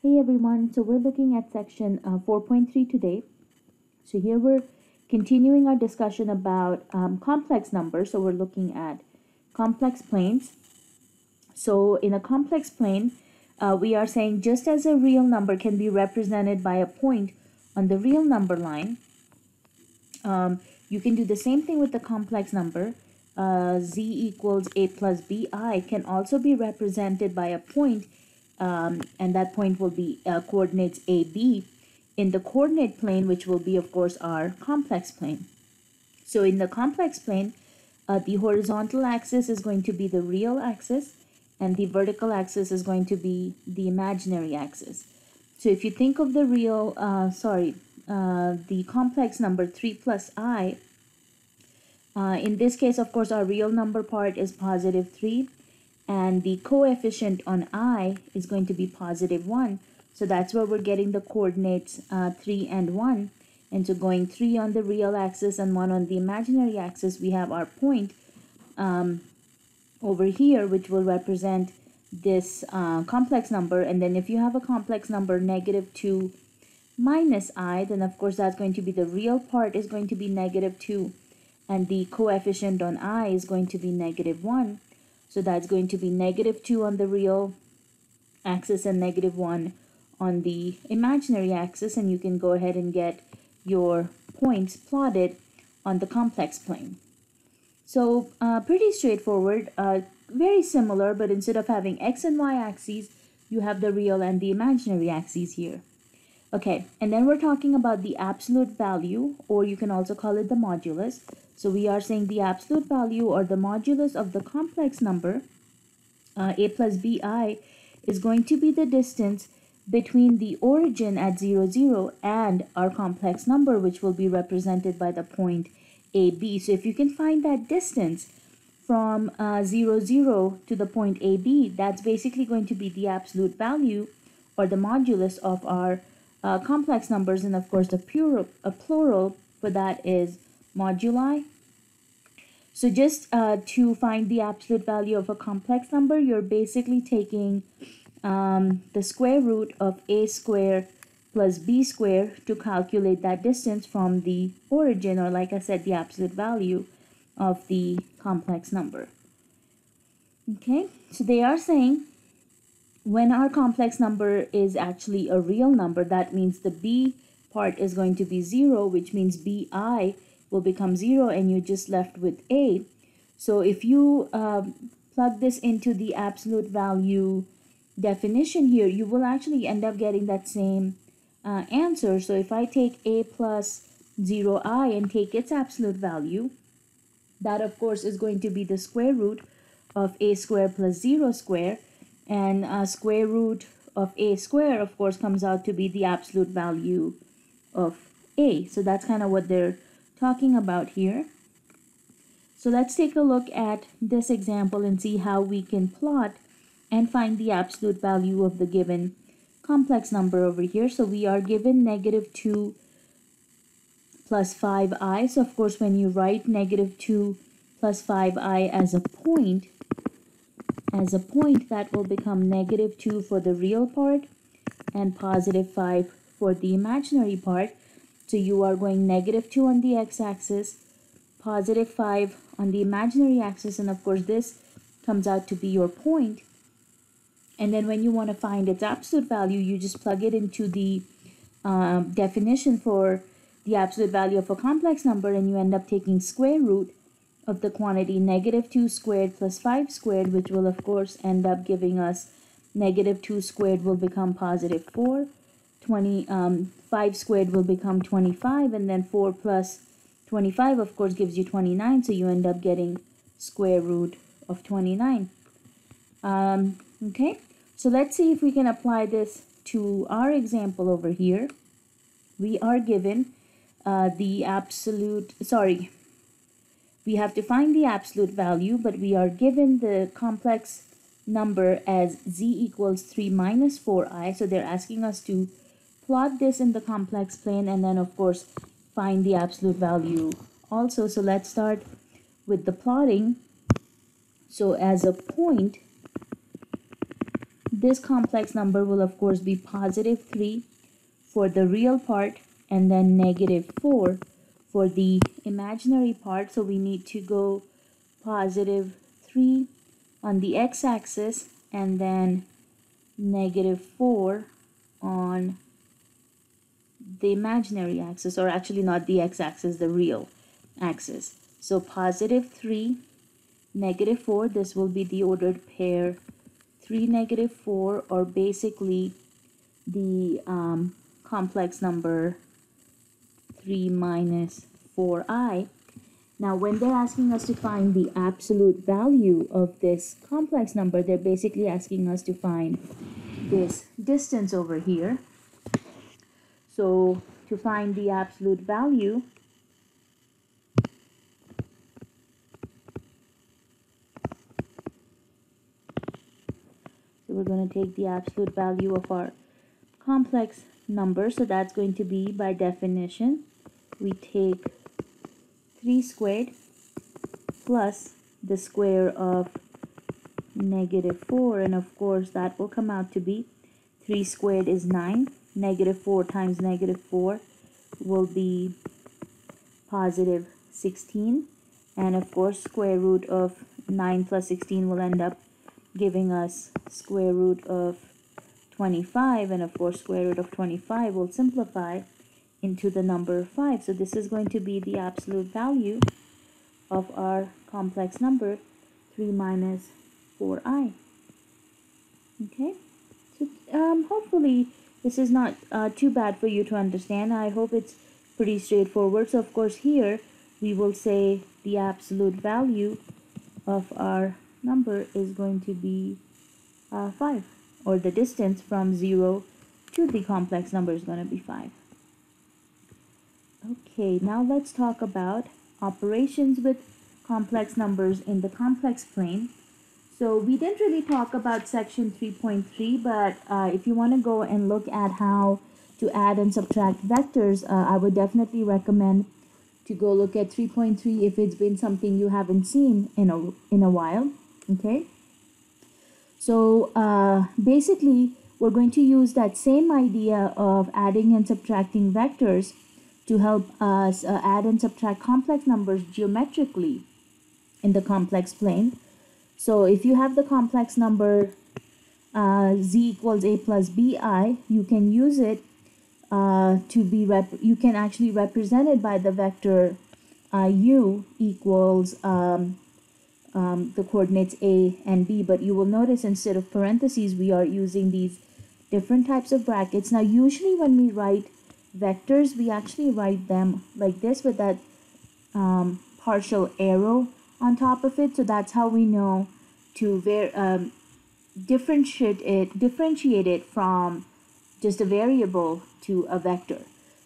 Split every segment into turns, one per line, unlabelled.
Hey everyone, so we're looking at section 4.3 today. So here we're continuing our discussion about complex numbers. So we're looking at complex planes. So in a complex plane, we are saying just as a real number can be represented by a point on the real number line, you can do the same thing with the complex number. Z equals a plus bi can also be represented by a point, and that point will be coordinates AB in the coordinate plane, which will be, of course, our complex plane. So in the complex plane, the horizontal axis is going to be the real axis, and the vertical axis is going to be the imaginary axis. So if you think of the the complex number 3 plus I, in this case, of course, our real number part is positive 3, and the coefficient on I is going to be positive 1. So that's where we're getting the coordinates 3 and 1. And so going 3 on the real axis and 1 on the imaginary axis, we have our point over here, which will represent this complex number. And then if you have a complex number negative 2 minus I, then of course that's going to be the real part is going to be negative 2. And the coefficient on I is going to be negative 1. So that's going to be negative 2 on the real axis and negative 1 on the imaginary axis. And you can go ahead and get your points plotted on the complex plane. So pretty straightforward, very similar, but instead of having x and y axes, you have the real and the imaginary axes here. Okay, and then we're talking about the absolute value, or you can also call it the modulus. So we are saying the absolute value or the modulus of the complex number, a plus bi, is going to be the distance between the origin at 0, 0 and our complex number, which will be represented by the point AB. So if you can find that distance from 0, 0 to the point AB, that's basically going to be the absolute value or the modulus of our complex numbers. And of course, the plural for that is moduli. So just to find the absolute value of a complex number, you're basically taking the square root of a square plus b square to calculate that distance from the origin, or like I said, the absolute value of the complex number. Okay, so they are saying when our complex number is actually a real number, that means the b part is going to be 0, which means bi will become 0, and you're just left with a. So if you plug this into the absolute value definition here, you will actually end up getting that same answer. So if I take a plus 0i and take its absolute value, that of course is going to be the square root of a square plus 0 square, and square root of a square of course comes out to be the absolute value of a. So that's kind of what they're talking about here. So let's take a look at this example and see how we can plot and find the absolute value of the given complex number over here. So we are given negative 2 plus 5i. So of course, when you write negative 2 plus 5i as a point, that will become negative 2 for the real part and positive 5 for the imaginary part. So you are going negative 2 on the x-axis, positive 5 on the imaginary axis, and of course this comes out to be your point. And then when you want to find its absolute value, you just plug it into the definition for the absolute value of a complex number, and you end up taking square root of the quantity negative 2 squared plus 5 squared, which will of course end up giving us negative 2 squared will become positive 4, 5 squared will become 25, and then 4 plus 25 of course gives you 29, so you end up getting square root of 29. Okay, so let's see if we can apply this to our example over here. We are given we have to find the absolute value, but we are given the complex number as z equals 3 minus 4i. So they're asking us to plot this in the complex plane and then of course find the absolute value also. So let's start with the plotting. So as a point, this complex number will of course be positive 3 for the real part and then negative 4 for the imaginary part. So we need to go positive 3 on the x-axis and then negative 4 on the imaginary axis, or actually not the x-axis, the real axis. So positive 3, negative 4, this will be the ordered pair 3, negative 4, or basically the complex number 3 minus 4i. Now when they're asking us to find the absolute value of this complex number, they're basically asking us to find this distance over here. So to find the absolute value, so we're going to take the absolute value of our complex number. So that's going to be, by definition, we take 3 squared plus the square of negative 4, and of course that will come out to be 3 squared is 9. Negative 4 times negative 4 will be positive 16, and of course square root of 9 plus 16 will end up giving us square root of 25, and of course square root of 25 will simplify into the number 5. So this is going to be the absolute value of our complex number 3 minus 4i. Okay, so hopefully this is not too bad for you to understand. I hope it's pretty straightforward. So of course here we will say the absolute value of our number is going to be 5, or the distance from 0 to the complex number is going to be 5. Okay, now let's talk about operations with complex numbers in the complex plane. So we didn't really talk about section 3.3, but if you want to go and look at how to add and subtract vectors, I would definitely recommend to go look at 3.3 if it's been something you haven't seen in a while. Okay, so basically we're going to use that same idea of adding and subtracting vectors to help us add and subtract complex numbers geometrically in the complex plane. So if you have the complex number z equals a plus bi, you can use it to be you can actually represent it by the vector u equals the coordinates a and b, but you will notice instead of parentheses we are using these different types of brackets. Now usually when we write vectors, we actually write them like this with that partial arrow on top of it. So that's how we know to differentiate it from just a variable to a vector.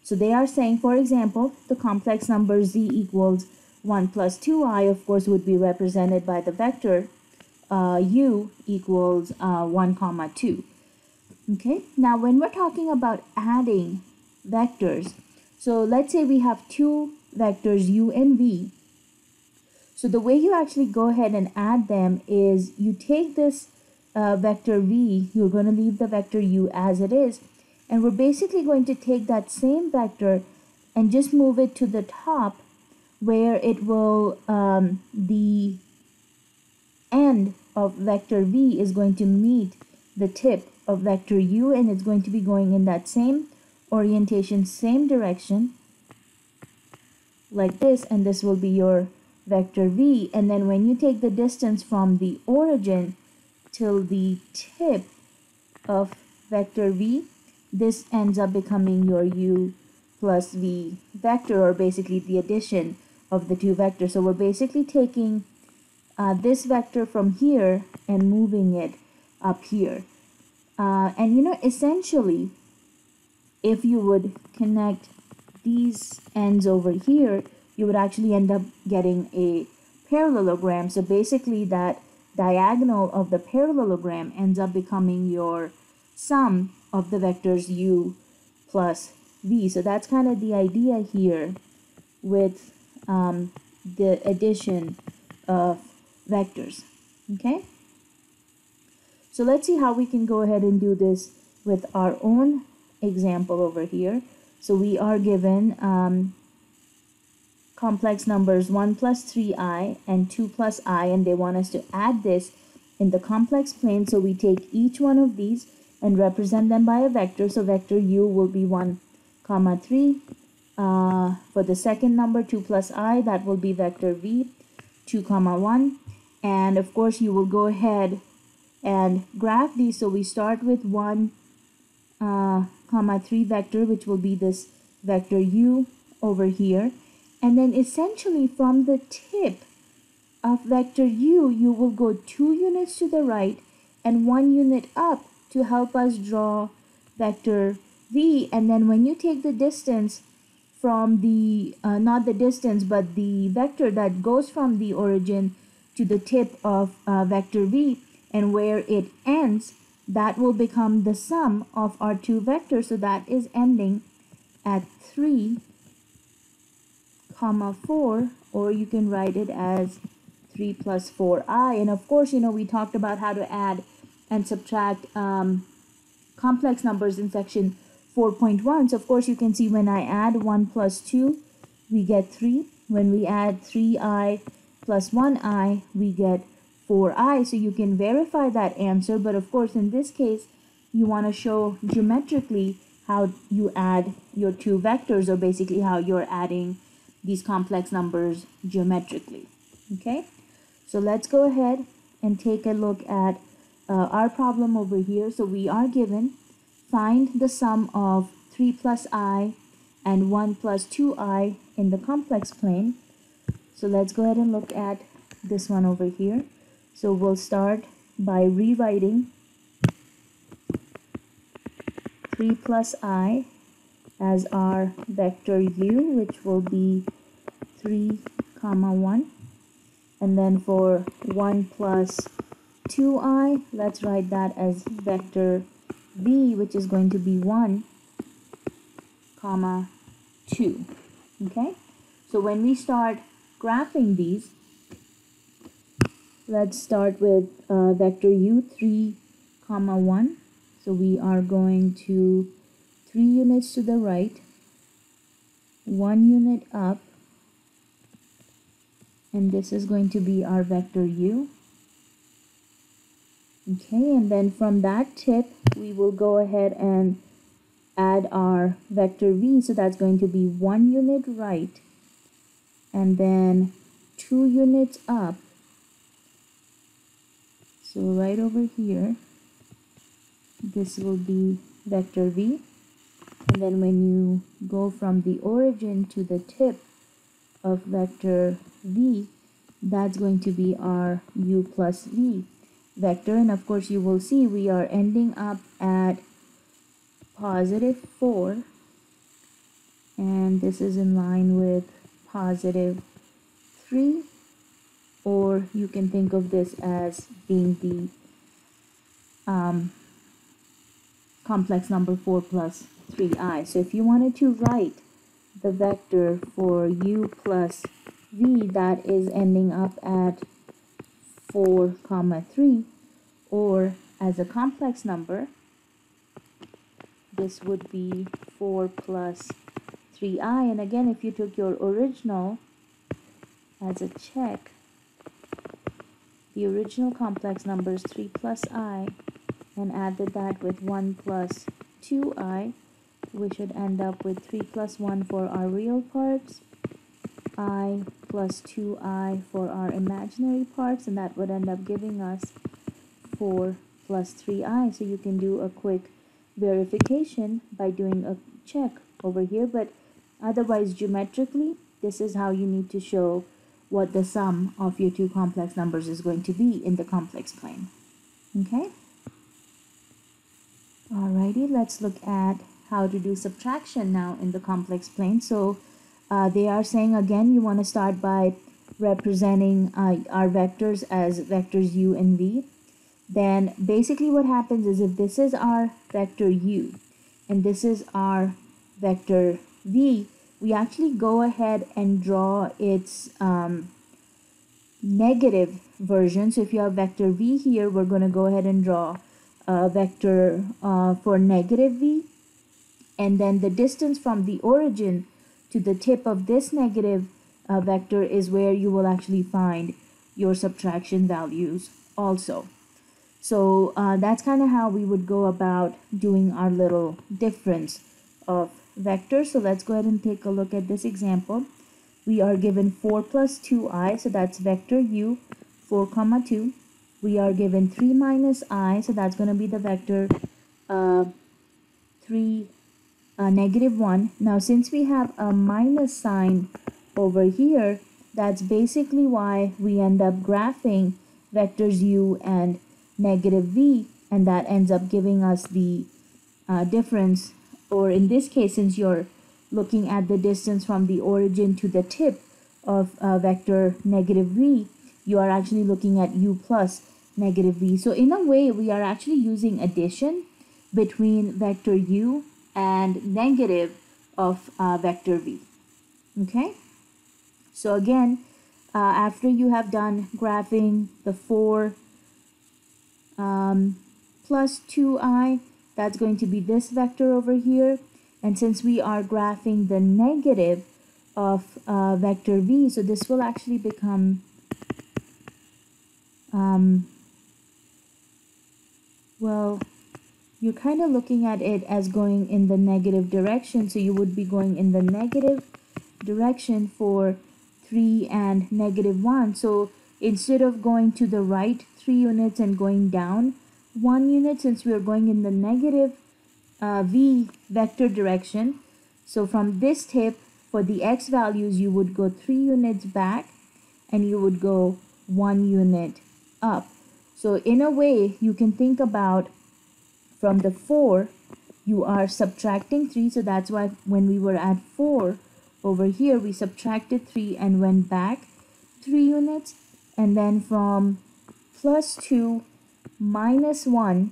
So they are saying, for example, the complex number z equals 1 plus 2i, of course, would be represented by the vector u equals 1 comma 2. Okay, now when we're talking about adding vectors, so let's say we have two vectors u and v. So the way you actually go ahead and add them is you take this vector v, you're going to leave the vector u as it is, and we're basically going to take that same vector and just move it to the top where it will, the end of vector v is going to meet the tip of vector u, and it's going to be going in that same orientation, same direction, like this, and this will be your vector v. And then when you take the distance from the origin till the tip of vector v, this ends up becoming your u plus v vector, or basically the addition of the two vectors. So we're basically taking this vector from here and moving it up here. And you know, essentially, if you would connect these ends over here, you would actually end up getting a parallelogram. So basically that diagonal of the parallelogram ends up becoming your sum of the vectors u plus v. So that's kind of the idea here with the addition of vectors. Okay, So let's see how we can go ahead and do this with our own example over here. So we are given complex numbers 1 plus 3i and 2 plus I, and they want us to add this in the complex plane. So we take each one of these and represent them by a vector. So vector u will be 1 comma 3. For the second number 2 plus I, that will be vector v 2 comma 1. And of course you will go ahead and graph these. So we start with 1 comma 3 vector, which will be this vector u over here. And then essentially from the tip of vector u, you will go 2 units to the right and 1 unit up to help us draw vector v. And then when you take the distance from the, not the distance, but the vector that goes from the origin to the tip of vector v and where it ends, that will become the sum of our two vectors. So that is ending at 3 comma 4, or you can write it as 3 plus 4i. And of course, you know, we talked about how to add and subtract complex numbers in section 4.1. So of course you can see when I add 1 plus 2, we get 3. When we add 3i plus 1i, we get 4i. So you can verify that answer, but of course in this case you want to show geometrically how you add your two vectors, or basically how you're adding these complex numbers geometrically. Okay, so let's go ahead and take a look at our problem over here. So we are given, find the sum of 3 plus I and 1 plus 2i in the complex plane. So let's go ahead and look at this one over here. So we'll start by rewriting 3 plus I as our vector u, which will be 3 comma 1. And then for 1 plus 2i, let's write that as vector v, which is going to be 1 comma 2. Okay, so when we start graphing these, let's start with vector u 3 comma 1. So we are going to 3 units to the right, 1 unit up, and this is going to be our vector u. Okay, and then from that tip we will go ahead and add our vector v. So that's going to be 1 unit right and then 2 units up. So right over here, this will be vector v. And then when you go from the origin to the tip of vector v, that's going to be our u plus v vector. And of course you will see we are ending up at positive 4, and this is in line with positive 3, or you can think of this as being the complex number 4 plus 3i. So if you wanted to write the vector for u plus v, that is ending up at 4 comma 3, or as a complex number, this would be 4 plus 3i. And again, if you took your original as a check, the original complex number is 3 plus I, and added that with 1 plus 2i, we should end up with 3 plus 1 for our real parts, I plus 2i for our imaginary parts, and that would end up giving us 4 plus 3i. So you can do a quick verification by doing a check over here, but otherwise geometrically, this is how you need to show what the sum of your two complex numbers is going to be in the complex plane. Okay? Alrighty, let's look at how to do subtraction now in the complex plane. So they are saying again, you want to start by representing our vectors as vectors u and v. Then basically what happens is, if this is our vector u and this is our vector v, we actually go ahead and draw its negative version. So if you have vector v here, we're going to go ahead and draw a vector for negative v, and then the distance from the origin to the tip of this negative vector is where you will actually find your subtraction values also. So that's kind of how we would go about doing our little difference of vectors. So let's go ahead and take a look at this example. We are given 4 plus 2i, so that's vector u, 4 comma 2. We are given 3 minus I, so that's going to be the vector 3 negative 1. Now since we have a minus sign over here, that's basically why we end up graphing vectors u and negative v, and that ends up giving us the difference, or in this case, since you're looking at the distance from the origin to the tip of vector negative v, you are actually looking at u plus negative v. So in a way, we are actually using addition between vector u and negative of vector v. Okay, so again, after you have done graphing the 4 plus 2i, that's going to be this vector over here. And since we are graphing the negative of vector v, so this will actually become well, you're kind of looking at it as going in the negative direction, so you would be going in the negative direction for 3 and negative 1. So instead of going to the right 3 units and going down 1 unit, since we are going in the negative v vector direction, so from this tip, for the x values, you would go 3 units back and you would go 1 unit up. So in a way, you can think about from the 4, you are subtracting 3. So that's why when we were at 4 over here, we subtracted 3 and went back 3 units. And then from plus 2 minus 1,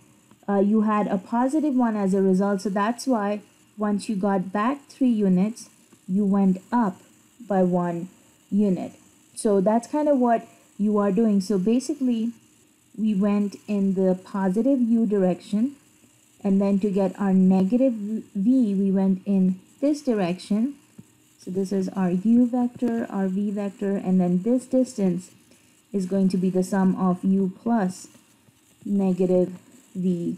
you had a positive 1 as a result. So that's why once you got back 3 units, you went up by 1 unit. So that's kind of what you are doing. So basically, we went in the positive u direction, and then to get our negative v, we went in this direction. So this is our u vector, our v vector, and then this distance is going to be the sum of u plus negative v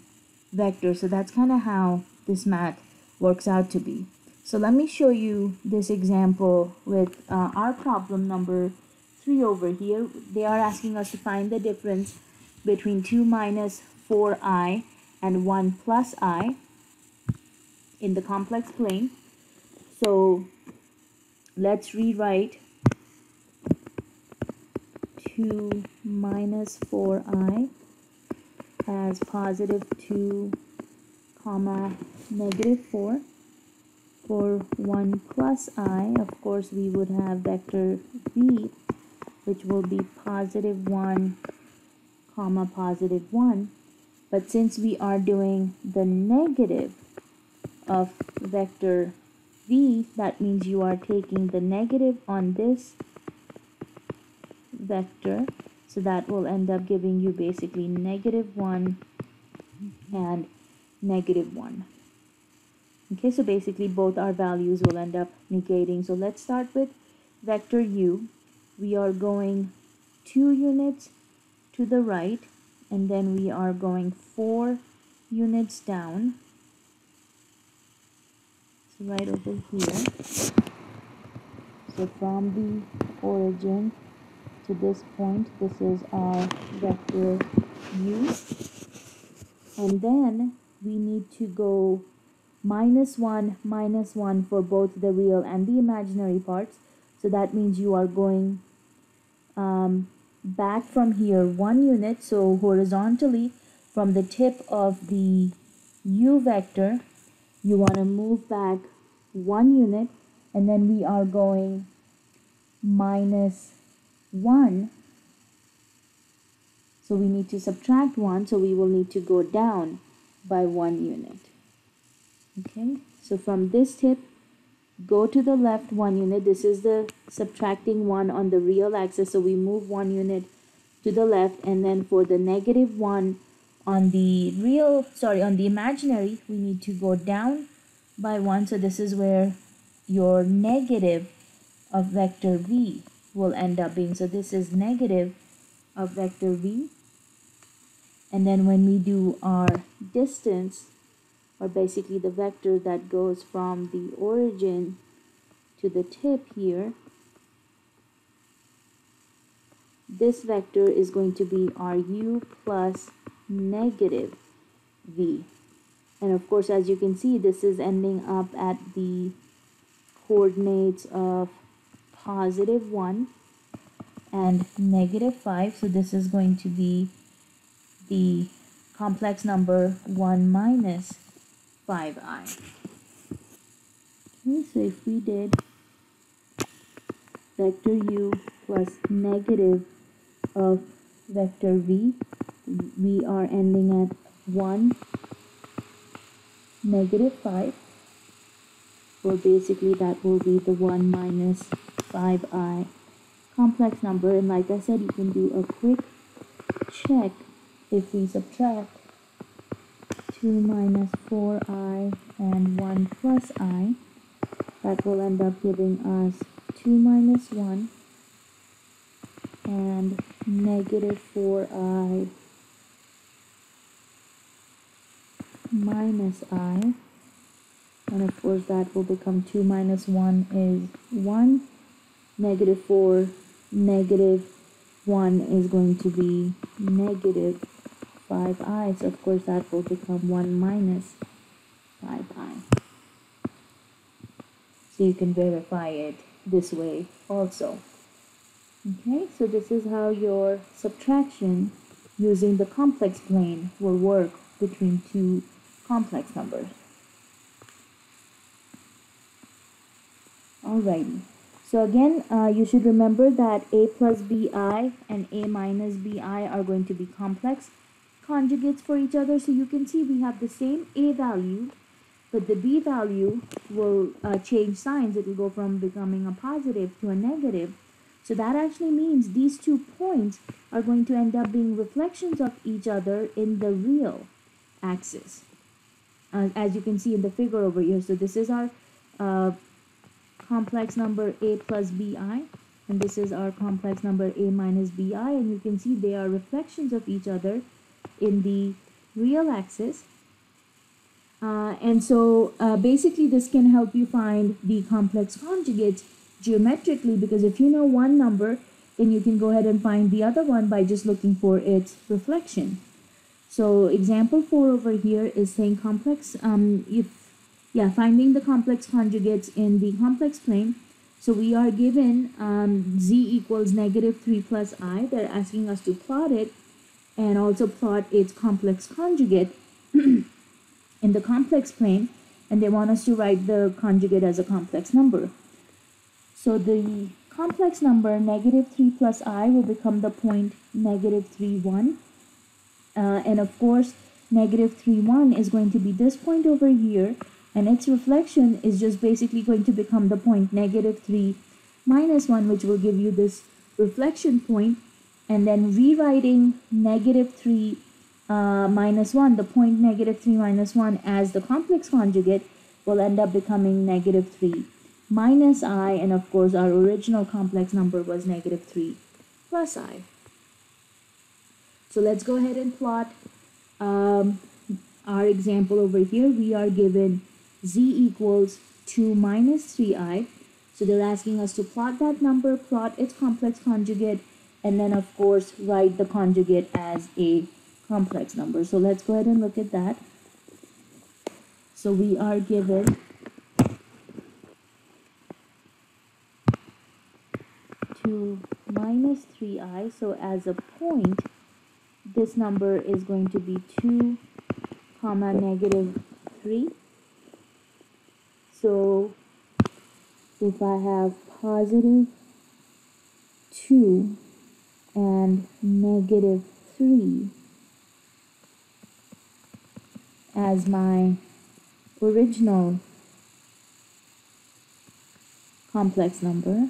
vector. So that's kind of how this math works out to be. So let me show you this example with our problem number 3 over here. They are asking us to find the difference between 2 minus 4i and 1 plus I in the complex plane. So let's rewrite 2 minus 4i as positive 2 comma negative 4. For 1 plus I, of course, we would have vector v, which will be positive 1 comma positive 1. But since we are doing the negative of vector v, that means you are taking the negative on this vector. So that will end up giving you basically negative 1 and negative 1. Okay, so basically both our values will end up negating. So let's start with vector u. We are going 2 units to the right, and then we are going 4 units down. So right over here. So from the origin to this point, this is our vector u. And then we need to go minus 1 for both the real and the imaginary parts. So that means you are going back from here 1 unit. So horizontally from the tip of the u vector, you want to move back 1 unit, and then we are going minus 1. So we need to subtract 1, so we will need to go down by 1 unit. Okay, so from this tip, go to the left 1 unit. This is the subtracting 1 on the real axis, so we move 1 unit to the left, and then for the negative 1 on the on the imaginary, we need to go down by 1. So this is where your negative of vector v will end up being. So this is negative of vector v. And then when we do our distance, or basically the vector that goes from the origin to the tip here, this vector is going to be ru plus negative v. And of course, as you can see, this is ending up at the coordinates of positive 1 and negative 5. So this is going to be the complex number 1 minus 5i. Okay, so if we did vector u plus negative of vector v, we are ending at 1 negative 5. Well, basically that will be the 1 minus 5i complex number. And like I said, you can do a quick check. If we subtract 2 minus 4i and 1 plus I, that will end up giving us 2 minus 1 and negative 4i minus I. And of course that will become 2 minus 1 is 1. Negative 4, negative 1 is going to be negative 5i. So of course that will become 1 minus 5i. So you can verify it this way also. Okay, so this is how your subtraction using the complex plane will work between two complex numbers. Alrighty. So again, you should remember that a plus bi and a minus bi are going to be complex conjugates for each other. So you can see we have the same a value, but the b value will change signs. It will go from becoming a positive to a negative. So that actually means these 2 points are going to end up being reflections of each other in the real axis, as you can see in the figure over here. So this is our complex number a plus bi, and this is our complex number a minus bi, and you can see they are reflections of each other in the real axis. And so basically this can help you find the complex conjugates geometrically, because if you know one number, then you can go ahead and find the other one by just looking for its reflection. So example 4 over here is saying finding the complex conjugates in the complex plane. So we are given z equals negative 3 plus I. They're asking us to plot it and also plot its complex conjugate in the complex plane, and they want us to write the conjugate as a complex number. So the complex number negative 3 plus I will become the point negative 3, 1. And of course, negative 3, 1 is going to be this point over here, and its reflection is just basically going to become the point negative 3 minus 1, which will give you this reflection point. And then rewriting negative 3 minus 1, the point negative 3 minus 1 as the complex conjugate will end up becoming negative 3 minus I, and of course our original complex number was negative 3 plus I. So let's go ahead and plot our example over here. We are given z equals 2 minus 3i. So they're asking us to plot that number, plot its complex conjugate, and then of course write the conjugate as a complex number. So let's go ahead and look at that. So we are given 2 minus 3i. So as a point, this number is going to be 2 comma negative 3. So if I have positive 2 and negative 3 as my original complex number,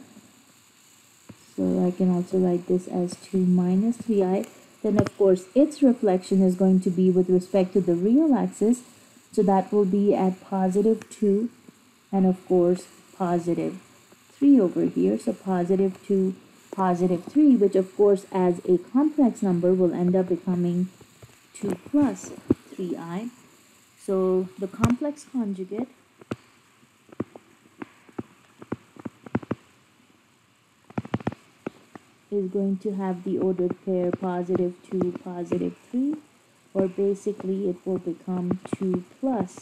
So I can also write this as 2 minus 3i. Then of course its reflection is going to be with respect to the real axis. So that will be at positive 2 and of course positive 3 over here. So positive 2, positive 3, which of course as a complex number will end up becoming 2 plus 3i. So the complex conjugate is going to have the ordered pair positive 2, positive 3, or basically it will become 2 plus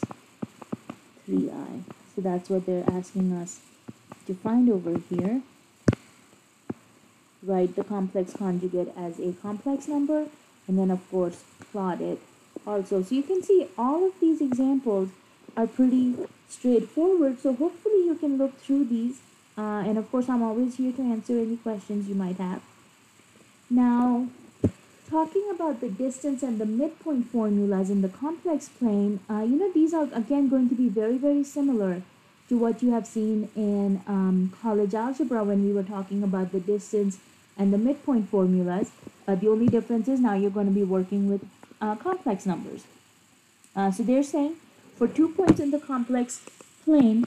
3i. So that's what they're asking us to find over here. Write the complex conjugate as a complex number, and then of course plot it also. So you can see all of these examples are pretty straightforward, so hopefully you can look through these, and of course I'm always here to answer any questions you might have. Now, talking about the distance and the midpoint formulas in the complex plane, these are again going to be very, very similar to what you have seen in college algebra when we were talking about the distance and the midpoint formulas. The only difference is now you're going to be working with complex numbers. So they're saying for 2 points in the complex plane,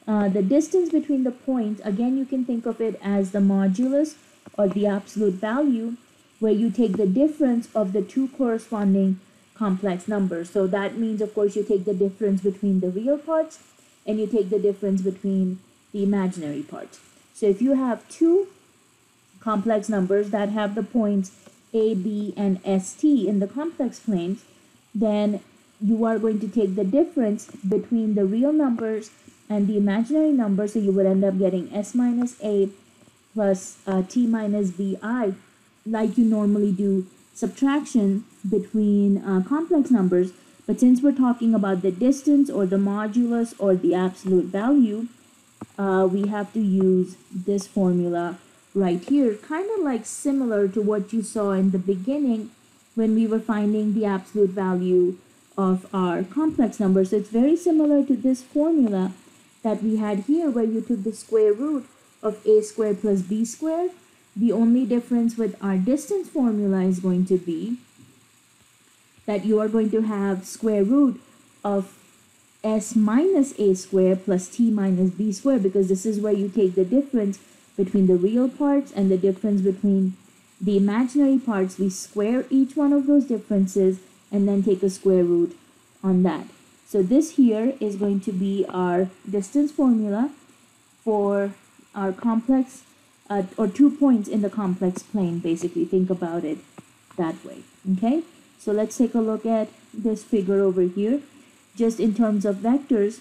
the distance between the points, again you can think of it as the modulus or the absolute value, where you take the difference of the two corresponding complex numbers. So that means of course you take the difference between the real parts and you take the difference between the imaginary parts. So if you have two complex numbers that have the points a, b, and st in the complex planes, then you are going to take the difference between the real numbers and the imaginary numbers, so you would end up getting s minus a plus t minus bi, like you normally do subtraction between complex numbers. But since we're talking about the distance or the modulus or the absolute value, we have to use this formula right here, kind of like similar to what you saw in the beginning when we were finding the absolute value of our complex number. So it's very similar to this formula that we had here, where you took the square root of a squared plus b squared. The only difference with our distance formula is going to be that you are going to have square root of s minus a squared plus t minus b squared, because this is where you take the difference between the real parts and the difference between the imaginary parts. We square each one of those differences and then take a square root on that. So this here is going to be our distance formula for our complex or 2 points in the complex plane. Basically, think about it that way. Okay, so let's take a look at this figure over here. Just in terms of vectors,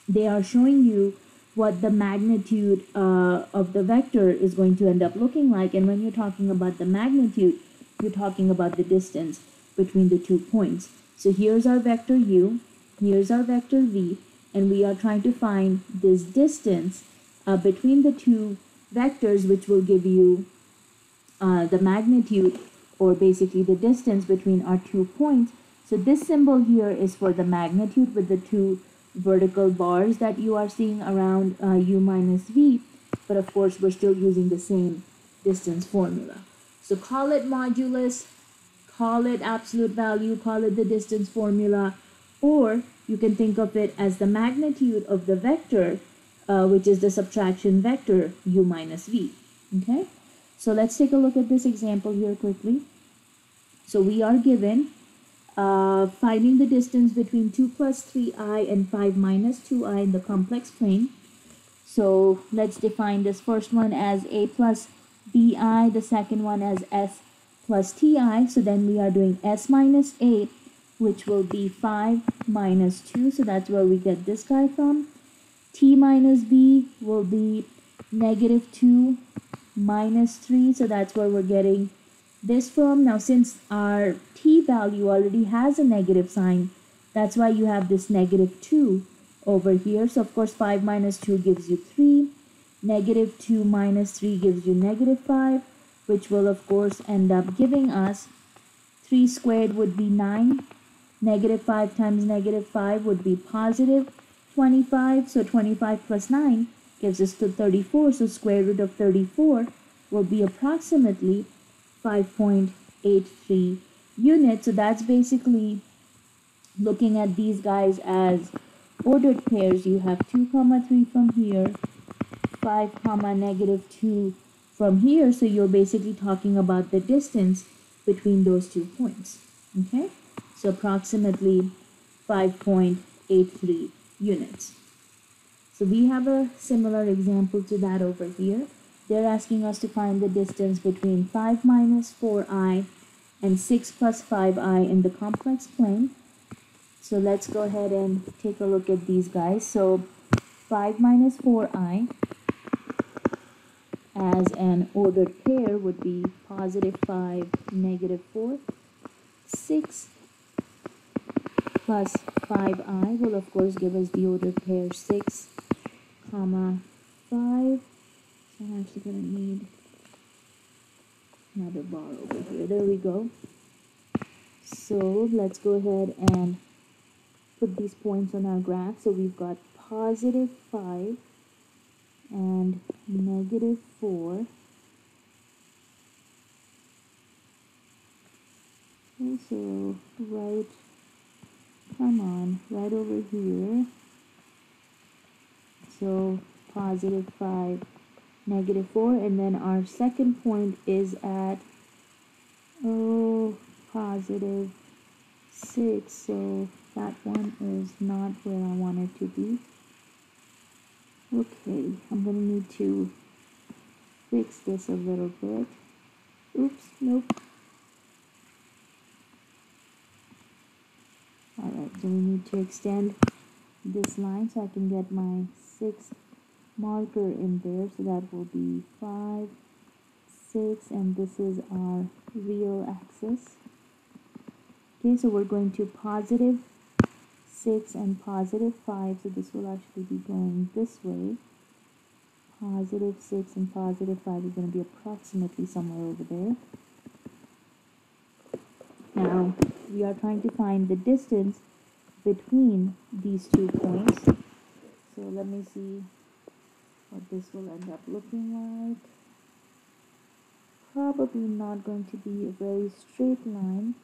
they are showing you what the magnitude of the vector is going to end up looking like. And when you're talking about the magnitude, you're talking about the distance between the 2 points. So here's our vector u, here's our vector v, and we are trying to find this distance between the two vectors, which will give you the magnitude, or basically the distance between our 2 points. So this symbol here is for the magnitude with the 2 vertical bars that you are seeing around u minus v, but of course we're still using the same distance formula. So call it modulus, call it absolute value, call it the distance formula, or you can think of it as the magnitude of the vector, which is the subtraction vector u minus v. Okay, so let's take a look at this example here quickly. So we are given finding the distance between 2 plus 3i and 5 minus 2i in the complex plane. So let's define this first one as a plus bi, the second one as s plus ti. So then we are doing s minus a, which will be 5 minus 2. So that's where we get this guy from. T minus b will be negative 2 minus 3. So that's where we're getting this from. Now since our t value already has a negative sign, that's why you have this negative 2 over here. So of course 5 minus 2 gives you 3. Negative 2 minus 3 gives you negative 5, which will of course end up giving us 3 squared would be 9. Negative 5 times negative 5 would be positive 25. So 25 plus 9 gives us to 34. So square root of 34 will be approximately 5.83 units. So that's basically looking at these guys as ordered pairs. You have 2 comma 3 from here, 5 comma negative 2 from here. So you're basically talking about the distance between those 2 points. Okay, so approximately 5.83 units. So we have a similar example to that over here. They're asking us to find the distance between 5 minus 4i and 6 plus 5i in the complex plane. So let's go ahead and take a look at these guys. So 5 minus 4i as an ordered pair would be positive 5, negative 4. 6 plus 5i will of course give us the ordered pair 6, comma 5. So I'm actually going to need another bar over here. There we go. So let's go ahead and put these points on our graph. So we've got positive 5 and negative 4. Okay, so right, come on, right over here. So positive 5, negative 4, and then our second point is at, positive 6, so that one is not where I want it to be. Okay, I'm going to need to fix this a little bit. Oops, nope. Alright, so we need to extend this line so I can get my 6 marker in there. So that will be 5, 6, and this is our real axis. Okay, so we're going to positive 6 and positive 5, so this will actually be going this way. Positive 6 and positive 5 is going to be approximately somewhere over there. Now, we are trying to find the distance between these 2 points. So let me see what this will end up looking like. Probably not going to be a very straight line,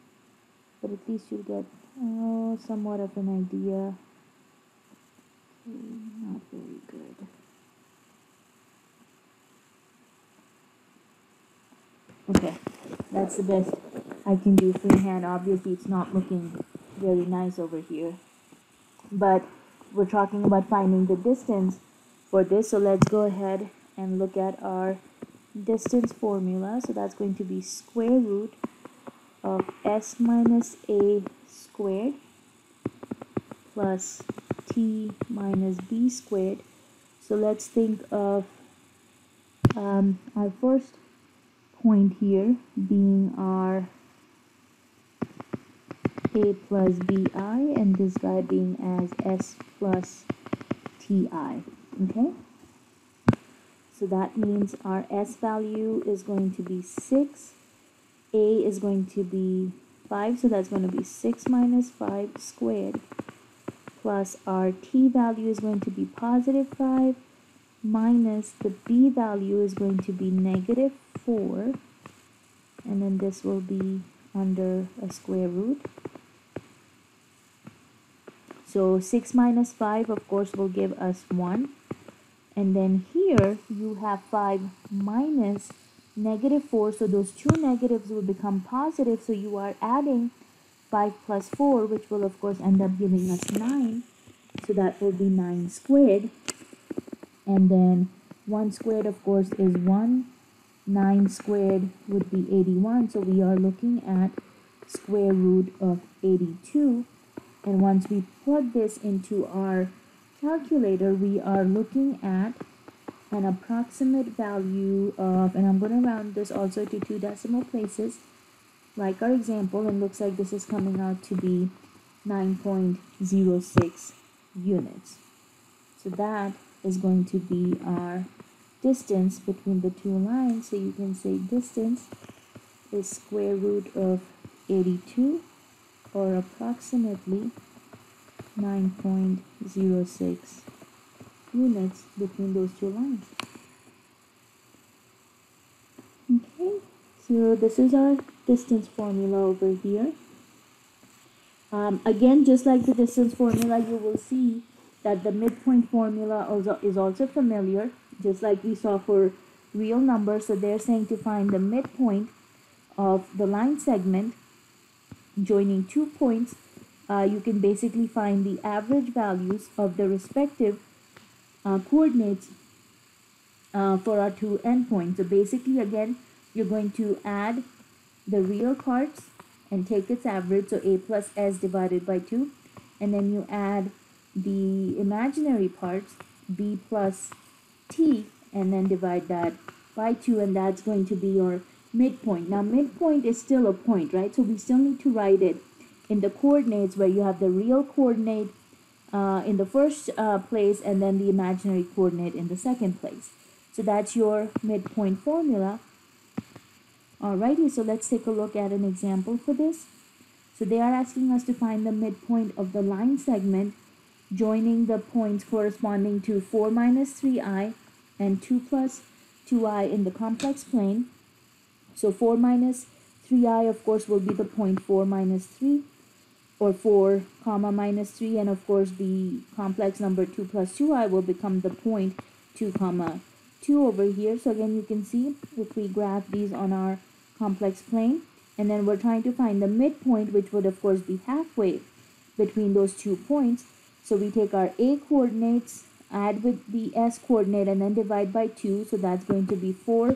but at least you'll get somewhat of an idea. Okay, not very good. Okay, that's the best I can do freehand. Obviously, it's not looking very nice over here, but we're talking about finding the distance for this. So let's go ahead and look at our distance formula. So that's going to be square root of s minus a squared plus t minus b squared. So let's think of our first point here being our a plus bi, and this guy being as s plus ti. Okay, so that means our s value is going to be 6, a is going to be 5, so that's going to be 6 minus 5 squared, plus our t value is going to be positive 5, minus the b value is going to be negative 4, and then this will be under a square root. So 6 minus 5 of course will give us 1, and then here you have 5 minus negative 4, so those two negatives will become positive, so you are adding 5 plus 4, which will of course end up giving us 9, so that will be 9 squared, and then 1 squared of course is 1, 9 squared would be 81, so we are looking at square root of 82, and once we plug this into our calculator, we are looking at an approximate value of, and I'm going to round this also to 2 decimal places, like our example, and looks like this is coming out to be 9.06 units. So that is going to be our distance between the two lines. So you can say distance is square root of 82, or approximately 9.06 units between those two lines. So this is our distance formula over here. Again, just like the distance formula, you will see that the midpoint formula also is also familiar, just like we saw for real numbers. So they're saying to find the midpoint of the line segment joining 2 points. You can basically find the average values of the respective coordinates for our 2 endpoints. So basically, again, you're going to add the real parts and take its average, so a plus s divided by 2, and then you add the imaginary parts, b plus t, and then divide that by 2, and that's going to be your midpoint. Now midpoint is still a point, right? So we still need to write it in the coordinates where you have the real coordinate in the first place and then the imaginary coordinate in the second place. So that's your midpoint formula. Alrighty, so let's take a look at an example for this. So they are asking us to find the midpoint of the line segment joining the points corresponding to 4 minus 3i and 2 plus 2i in the complex plane. So 4 minus 3i, of course, will be the point 4 minus 3, or 4 comma minus 3, and of course the complex number 2 plus 2i will become the point 2 comma 2 over here. So again, you can see if we graph these on our complex plane, and then we're trying to find the midpoint, which would of course be halfway between those 2 points. So we take our a coordinates, add with the s coordinate, and then divide by 2. So that's going to be 4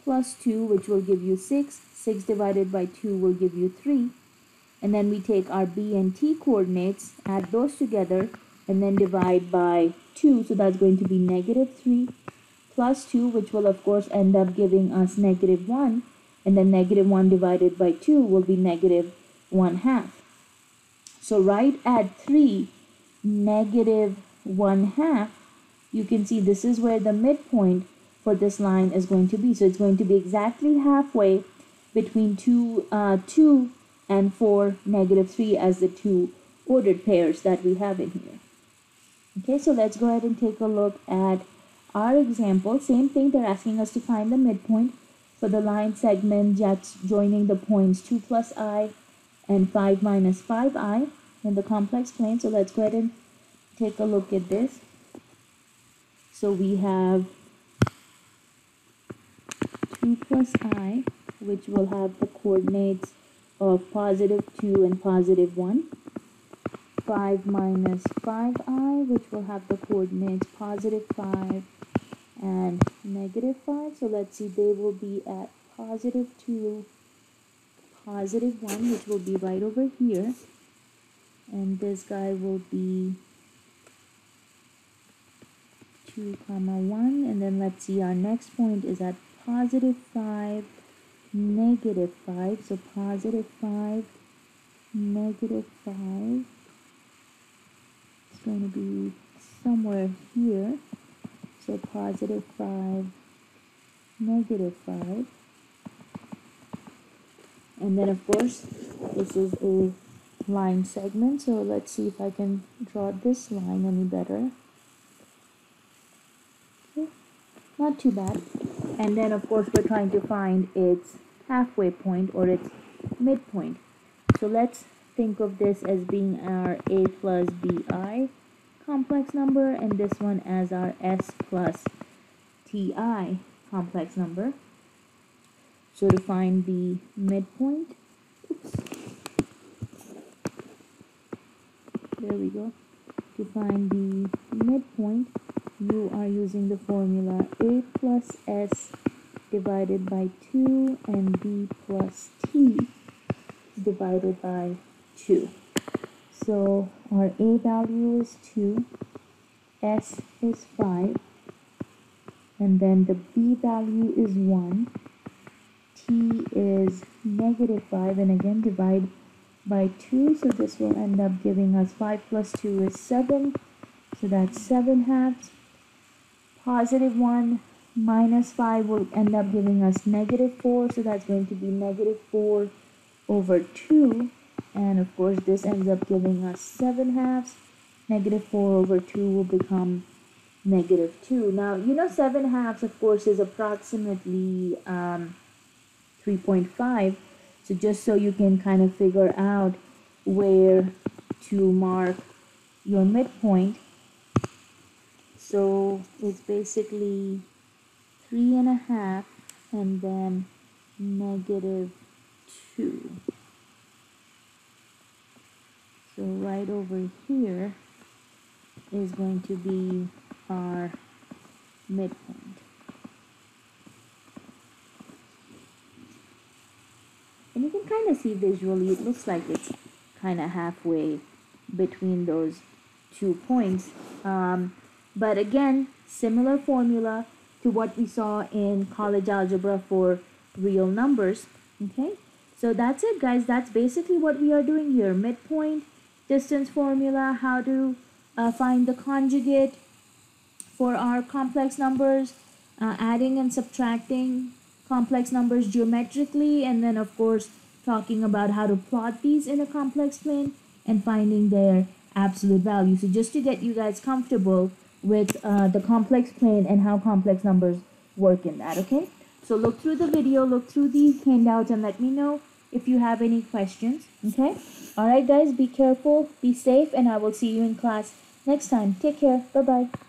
plus 2, which will give you 6. 6 divided by 2 will give you 3. And then we take our b and t coordinates, add those together, and then divide by 2. So that's going to be negative 3 plus 2, which will of course end up giving us negative 1. And then negative 1 divided by 2 will be negative 1/2. So right at 3, negative 1/2, you can see this is where the midpoint for this line is going to be. So it's going to be exactly halfway between 2 and 4, negative 3 as the two ordered pairs that we have in here. Okay, so let's go ahead and take a look at our example. Same thing, they're asking us to find the midpoint for the line segment that's joining the points 2 plus I and 5 minus 5i in the complex plane. So let's go ahead and take a look at this. So we have 2 plus I, which will have the coordinates of positive 2 and positive 1. 5 minus 5i, which will have the coordinates positive 5 and negative 5. So let's see, they will be at positive 2, positive 1, which will be right over here. And this guy will be 2 comma 1. And then let's see, our next point is at positive 5, negative 5. So positive 5, negative 5. It's going to be somewhere here. So positive 5, negative 5. And then of course, this is a line segment. So let's see if I can draw this line any better. Okay, not too bad. And then of course, we're trying to find its halfway point or its midpoint. So let's think of this as being our a plus bi complex number, and this one as our s plus ti complex number. So to find the midpoint, there we go. To find the midpoint, you are using the formula a plus s divided by 2 and b plus t divided by 2. So our a value is 2, s is 5, and then the b value is 1, t is negative 5, and again divide by 2. So this will end up giving us 5 plus 2 is 7. So that's 7/2. Positive 1 minus 5 will end up giving us negative 4. So that's going to be negative 4 over 2. And of course, this ends up giving us 7/2. Negative 4 over 2 will become negative 2. Now, you know 7/2, of course, is approximately 3.5. So just so you can kind of figure out where to mark your midpoint. So it's basically 3.5 and then -2. So right over here is going to be our midpoint. And you can kind of see visually, it looks like it's kind of halfway between those 2 points. But again, similar formula to what we saw in college algebra for real numbers. Okay, so that's it, guys. That's basically what we are doing here. Midpoint, distance formula, how to find the conjugate for our complex numbers, adding and subtracting complex numbers geometrically, and then of course talking about how to plot these in a complex plane and finding their absolute value. So just to get you guys comfortable with the complex plane and how complex numbers work in that. Okay, so look through the video, look through the handouts, and let me know if you have any questions. Okay, all right guys, be careful, be safe, and I will see you in class next time. Take care. Bye bye.